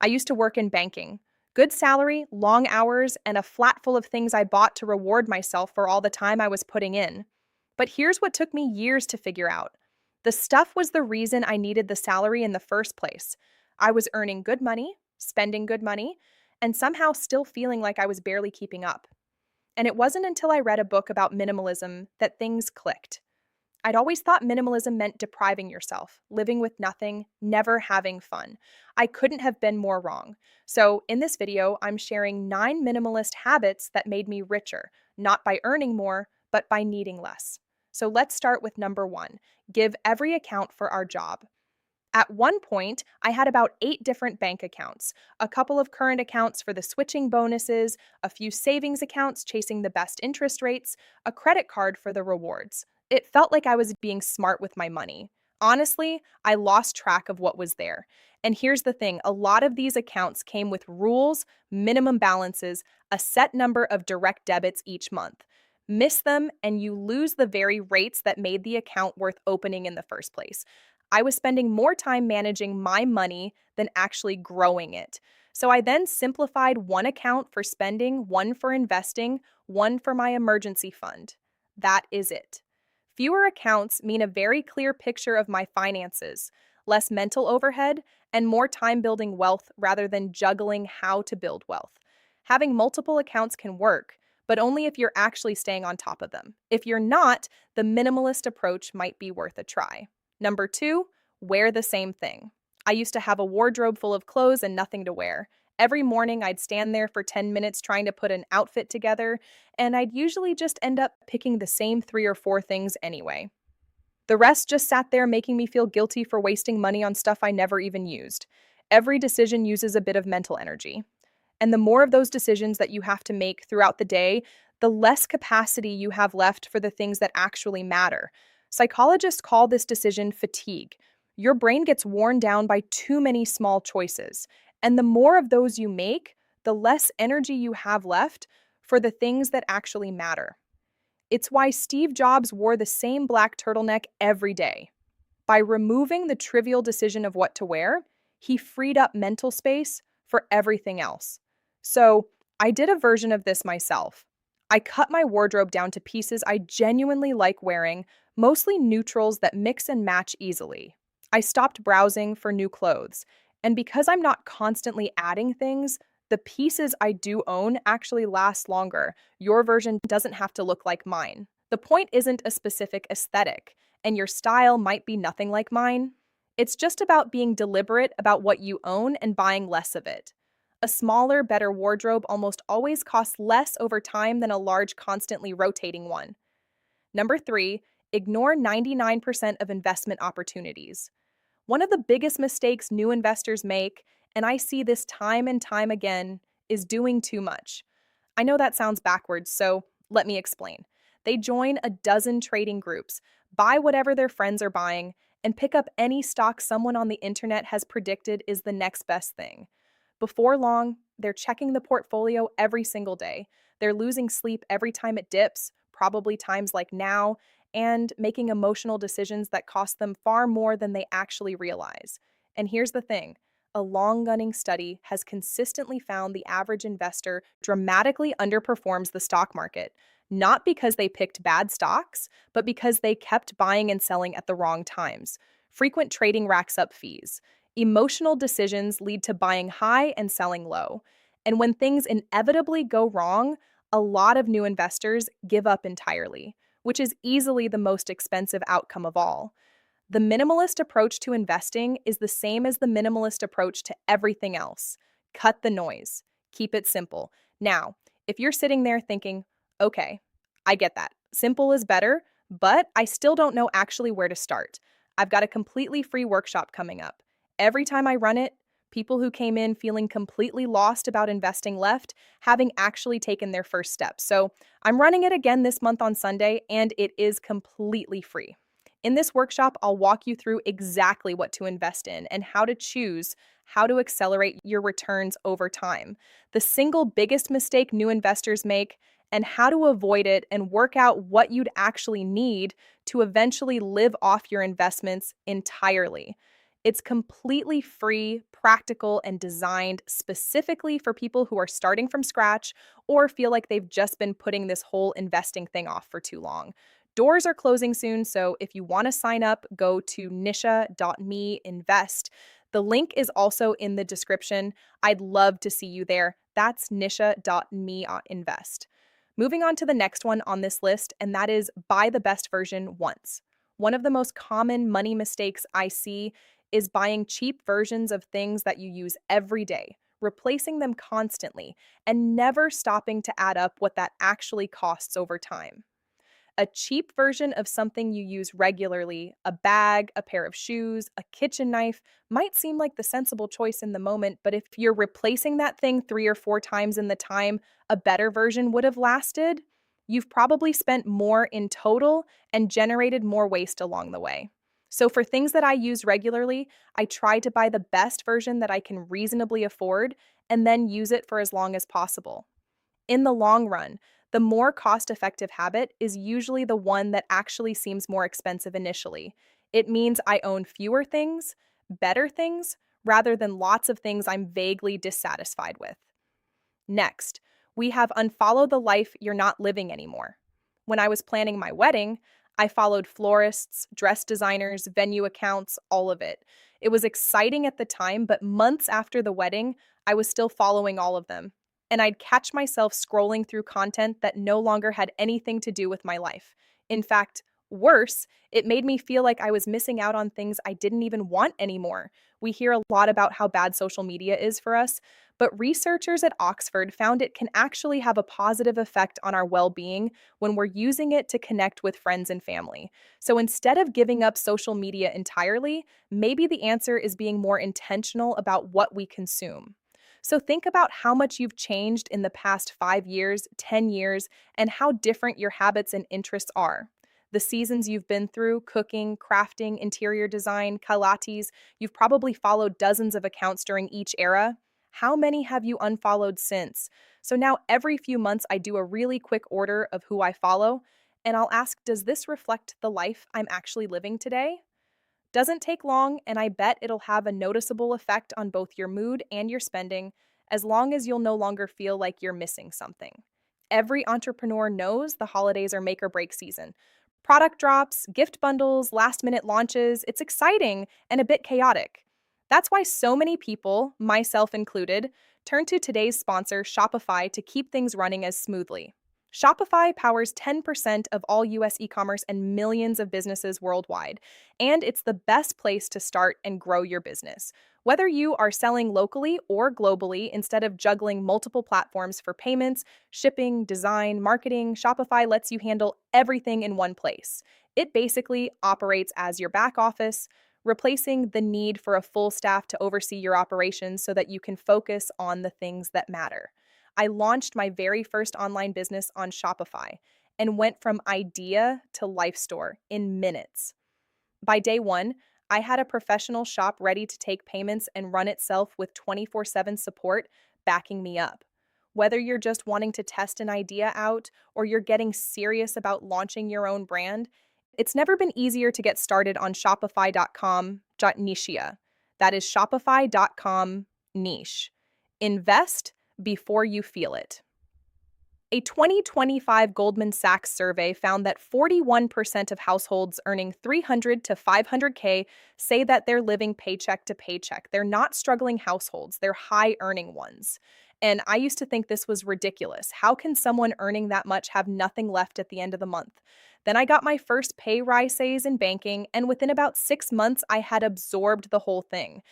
I used to work in banking. Good salary, long hours, and a flat full of things I bought to reward myself for all the time I was putting in. But here's what took me years to figure out. The stuff was the reason I needed the salary in the first place. I was earning good money, spending good money, and somehow still feeling like I was barely keeping up. And it wasn't until I read a book about minimalism that things clicked. I'd always thought minimalism meant depriving yourself, living with nothing, never having fun. I couldn't have been more wrong. So, in this video, I'm sharing 9 minimalist habits that made me richer, not by earning more, but by needing less. So, let's start with number 1, give every account for our job. At one point, I had about 8 different bank accounts, a couple of current accounts for the switching bonuses, a few savings accounts chasing the best interest rates, a credit card for the rewards. It felt like I was being smart with my money. Honestly, I lost track of what was there. And here's the thing, a lot of these accounts came with rules, minimum balances, a set number of direct debits each month. Miss them, and you lose the very rates that made the account worth opening in the first place. I was spending more time managing my money than actually growing it. So I then simplified one account for spending, one for investing, one for my emergency fund. That is it. Fewer accounts mean a very clear picture of my finances, less mental overhead, and more time building wealth rather than juggling how to build wealth. Having multiple accounts can work, but only if you're actually staying on top of them. If you're not, the minimalist approach might be worth a try. Number 2, wear the same thing. I used to have a wardrobe full of clothes and nothing to wear. Every morning, I'd stand there for 10 minutes trying to put an outfit together, and I'd usually just end up picking the same 3 or 4 things anyway. The rest just sat there making me feel guilty for wasting money on stuff I never even used. Every decision uses a bit of mental energy. And the more of those decisions that you have to make throughout the day, the less capacity you have left for the things that actually matter. Psychologists call this decision fatigue. Your brain gets worn down by too many small choices. And the more of those you make, the less energy you have left for the things that actually matter. It's why Steve Jobs wore the same black turtleneck every day. By removing the trivial decision of what to wear, he freed up mental space for everything else. So, I did a version of this myself. I cut my wardrobe down to pieces I genuinely like wearing, mostly neutrals that mix and match easily. I stopped browsing for new clothes, and because I'm not constantly adding things, the pieces I do own actually last longer. Your version doesn't have to look like mine. The point isn't a specific aesthetic, and your style might be nothing like mine. It's just about being deliberate about what you own and buying less of it. A smaller, better wardrobe almost always costs less over time than a large, constantly rotating one. Number 3, ignore 99% of investment opportunities. One of the biggest mistakes new investors make, and I see this time and time again, is doing too much. I know that sounds backwards, so let me explain. They join a dozen trading groups, buy whatever their friends are buying, and pick up any stock someone on the internet has predicted is the next best thing. Before long, they're checking the portfolio every single day. They're losing sleep every time it dips, probably times like now, and making emotional decisions that cost them far more than they actually realize. And here's the thing. A long-running study has consistently found the average investor dramatically underperforms the stock market, not because they picked bad stocks, but because they kept buying and selling at the wrong times. Frequent trading racks up fees. Emotional decisions lead to buying high and selling low. And when things inevitably go wrong, a lot of new investors give up entirely, which is easily the most expensive outcome of all. The minimalist approach to investing is the same as the minimalist approach to everything else. Cut the noise. Keep it simple. Now, if you're sitting there thinking, okay, I get that. Simple is better, but I still don't know actually where to start. I've got a completely free workshop coming up. Every time I run it, people who came in feeling completely lost about investing left, having actually taken their first steps. So I'm running it again this month on Sunday, and it is completely free. In this workshop, I'll walk you through exactly what to invest in and how to choose how to accelerate your returns over time, the single biggest mistake new investors make, and how to avoid it and work out what you'd actually need to eventually live off your investments entirely. It's completely free, practical, and designed specifically for people who are starting from scratch or feel like they've just been putting this whole investing thing off for too long. Doors are closing soon, so if you want to sign up, go to nisha.me invest. The link is also in the description. I'd love to see you there. That's nisha.me invest. Moving on to the next one on this list, and that is buy the best version once. One of the most common money mistakes I see is buying cheap versions of things that you use every day, replacing them constantly, and never stopping to add up what that actually costs over time. A cheap version of something you use regularly, a bag, a pair of shoes, a kitchen knife, might seem like the sensible choice in the moment, but if you're replacing that thing 3 or 4 times in the time a better version would have lasted, you've probably spent more in total and generated more waste along the way. So, for things that I use regularly, I try to buy the best version that I can reasonably afford and then use it for as long as possible. In the long run, the more cost effective habit is usually the one that actually seems more expensive initially. It means I own fewer things, better things, rather than lots of things I'm vaguely dissatisfied with. Next, we have unfollow the life you're not living anymore. When I was planning my wedding, I followed florists, dress designers, venue accounts, all of it. It was exciting at the time, but months after the wedding, I was still following all of them. And I'd catch myself scrolling through content that no longer had anything to do with my life. In fact, worse, it made me feel like I was missing out on things I didn't even want anymore. We hear a lot about how bad social media is for us, but researchers at Oxford found it can actually have a positive effect on our well being when we're using it to connect with friends and family. So instead of giving up social media entirely, maybe the answer is being more intentional about what we consume. So think about how much you've changed in the past 5 years, 10 years, and how different your habits and interests are. The seasons you've been through, cooking, crafting, interior design, Pilates, you've probably followed dozens of accounts during each era. How many have you unfollowed since? So now every few months, I do a really quick order of who I follow, and I'll ask, does this reflect the life I'm actually living today? Doesn't take long, and I bet it'll have a noticeable effect on both your mood and your spending, as long as you'll no longer feel like you're missing something. Every entrepreneur knows the holidays are make or break season. Product drops, gift bundles, last minute launches, it's exciting and a bit chaotic. That's why so many people, myself included, turn to today's sponsor, Shopify, to keep things running as smoothly. Shopify powers 10% of all US e commerce and millions of businesses worldwide, and it's the best place to start and grow your business. Whether you are selling locally or globally, instead of juggling multiple platforms for payments, shipping, design, marketing, Shopify lets you handle everything in one place. It basically operates as your back office, replacing the need for a full staff to oversee your operations so that you can focus on the things that matter. I launched my very first online business on Shopify and went from idea to life store in minutes. By day one, I had a professional shop ready to take payments and run itself with 24/7 support backing me up. Whether you're just wanting to test an idea out or you're getting serious about launching your own brand, it's never been easier to get started on shopify.com/niche. That is shopify.com niche. Invest before you feel it. A 2025 Goldman Sachs survey found that 41% of households earning 300 to 500K say that they're living paycheck to paycheck. They're not struggling households, they're high earning ones. And I used to think this was ridiculous. How can someone earning that much have nothing left at the end of the month? Then I got my first pay rises in banking, and within about 6 months, I had absorbed the whole thing.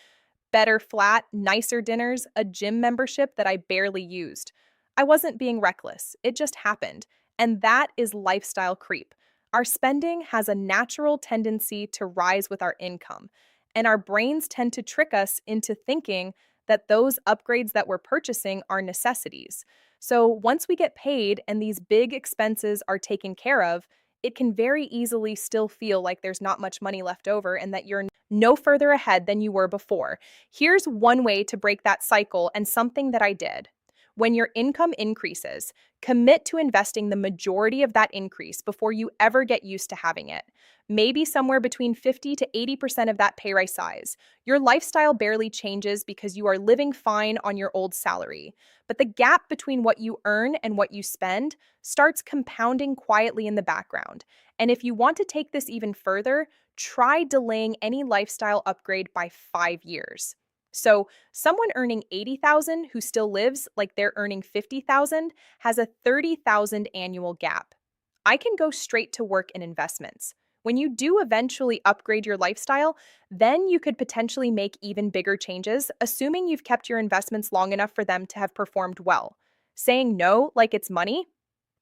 Better flat, nicer dinners, a gym membership that I barely used. I wasn't being reckless, it just happened. And that is lifestyle creep. Our spending has a natural tendency to rise with our income, and our brains tend to trick us into thinking that those upgrades that we're purchasing are necessities. So once we get paid and these big expenses are taken care of, it can very easily still feel like there's not much money left over and that you're no further ahead than you were before. Here's one way to break that cycle and something that I did. When your income increases, commit to investing the majority of that increase before you ever get used to having it. Maybe somewhere between 50 to 80% of that pay rise size. Your lifestyle barely changes because you are living fine on your old salary. But the gap between what you earn and what you spend starts compounding quietly in the background. And if you want to take this even further, try delaying any lifestyle upgrade by 5 years. So, someone earning 80,000 who still lives like they're earning 50,000 has a 30,000 annual gap. I can go straight to work in investments. When you do eventually upgrade your lifestyle, then you could potentially make even bigger changes, assuming you've kept your investments long enough for them to have performed well. Saying no like it's money?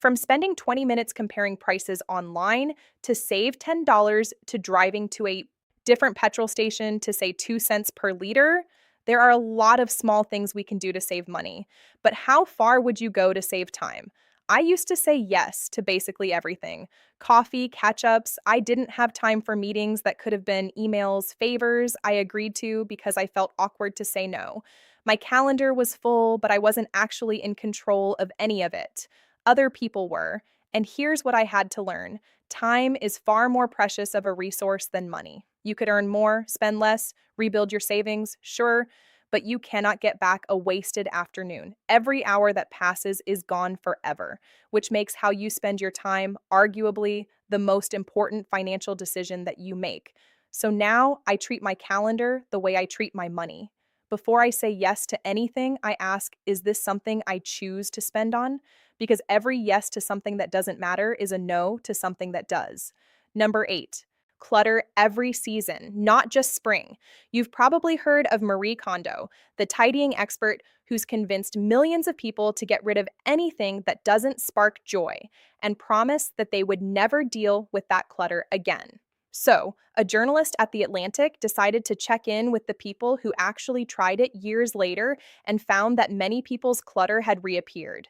From spending 20 minutes comparing prices online to save $10 to driving to a different petrol station to say 2 cents per liter, there are a lot of small things we can do to save money. But how far would you go to save time? I used to say yes to basically everything. Coffee, catch ups. I didn't have time for meetings that could have been emails, favors I agreed to because I felt awkward to say no. My calendar was full, but I wasn't actually in control of any of it. Other people were. And here's what I had to learn: time is far more precious of a resource than money. You could earn more, spend less, rebuild your savings, sure, but you cannot get back a wasted afternoon. Every hour that passes is gone forever, which makes how you spend your time arguably the most important financial decision that you make. So now I treat my calendar the way I treat my money. Before I say yes to anything, I ask, is this something I choose to spend on? Because every yes to something that doesn't matter is a no to something that does. Number 8, clutter every season, not just spring. You've probably heard of Marie Kondo, the tidying expert who's convinced millions of people to get rid of anything that doesn't spark joy and promised that they would never deal with that clutter again. So, a journalist at The Atlantic decided to check in with the people who actually tried it years later and found that many people's clutter had reappeared.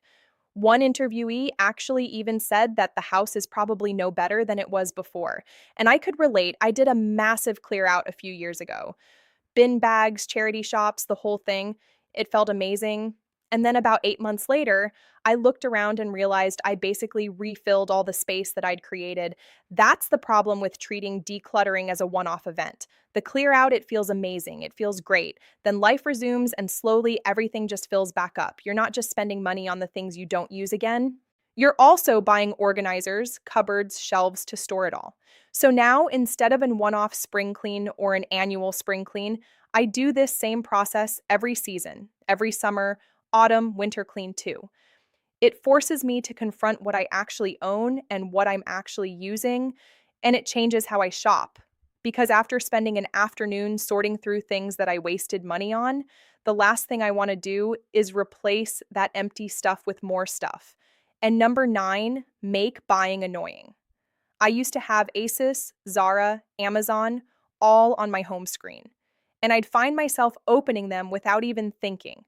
One interviewee actually even said that the house is probably no better than it was before. And I could relate. I did a massive clear out a few years ago. Bin bags, charity shops, the whole thing. It felt amazing. And then about 8 months later, I looked around and realized I basically refilled all the space that I'd created. That's the problem with treating decluttering as a one off event. The clear out, it feels amazing. It feels great. Then life resumes and slowly everything just fills back up. You're not just spending money on the things you don't use again. You're also buying organizers, cupboards, shelves to store it all. So now, instead of a one off spring clean or an annual spring clean, I do this same process every season, every summer, autumn, winter clean too. It forces me to confront what I actually own and what I'm actually using, and it changes how I shop. Because after spending an afternoon sorting through things that I wasted money on, the last thing I want to do is replace that empty stuff with more stuff. And number 9, make buying annoying. I used to have Asus, Zara, Amazon all on my home screen, and I'd find myself opening them without even thinking.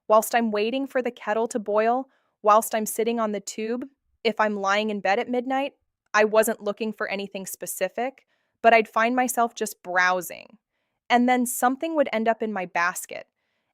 Whilst I'm waiting for the kettle to boil, whilst I'm sitting on the tube, if I'm lying in bed at midnight, I wasn't looking for anything specific, but I'd find myself just browsing. And then something would end up in my basket.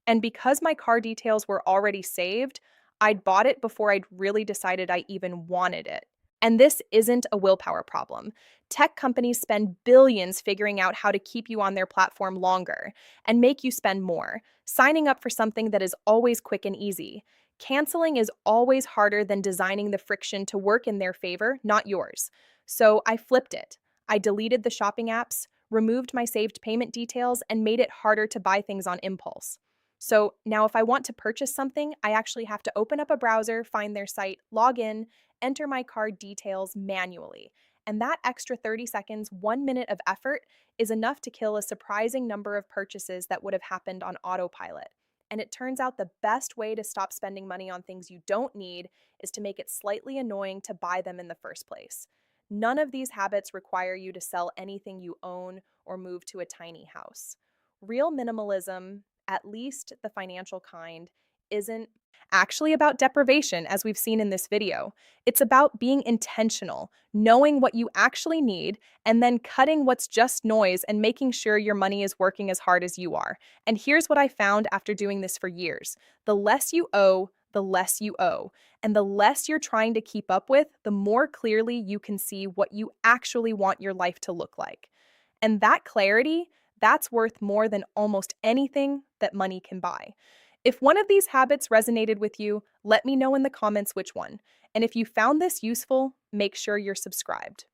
And because my car details were already saved, I'd bought it before I'd really decided I even wanted it. And this isn't a willpower problem. Tech companies spend billions figuring out how to keep you on their platform longer and make you spend more, signing up for something that is always quick and easy. Canceling is always harder than designing the friction to work in their favor, not yours. So I flipped it. I deleted the shopping apps, removed my saved payment details, and made it harder to buy things on impulse. So now if I want to purchase something, I actually have to open up a browser, find their site, log in, enter my card details manually. And that extra 30 seconds, 1 minute of effort is enough to kill a surprising number of purchases that would have happened on autopilot. And it turns out the best way to stop spending money on things you don't need is to make it slightly annoying to buy them in the first place. None of these habits require you to sell anything you own or move to a tiny house. Real minimalism, at least the financial kind, isn't actually about deprivation, as we've seen in this video. It's about being intentional, knowing what you actually need, and then cutting what's just noise and making sure your money is working as hard as you are. And here's what I found after doing this for years: the less you owe, the less you owe. And the less you're trying to keep up with, the more clearly you can see what you actually want your life to look like. And that clarity, that's worth more than almost anything that money can buy. If one of these habits resonated with you, let me know in the comments which one. And if you found this useful, make sure you're subscribed.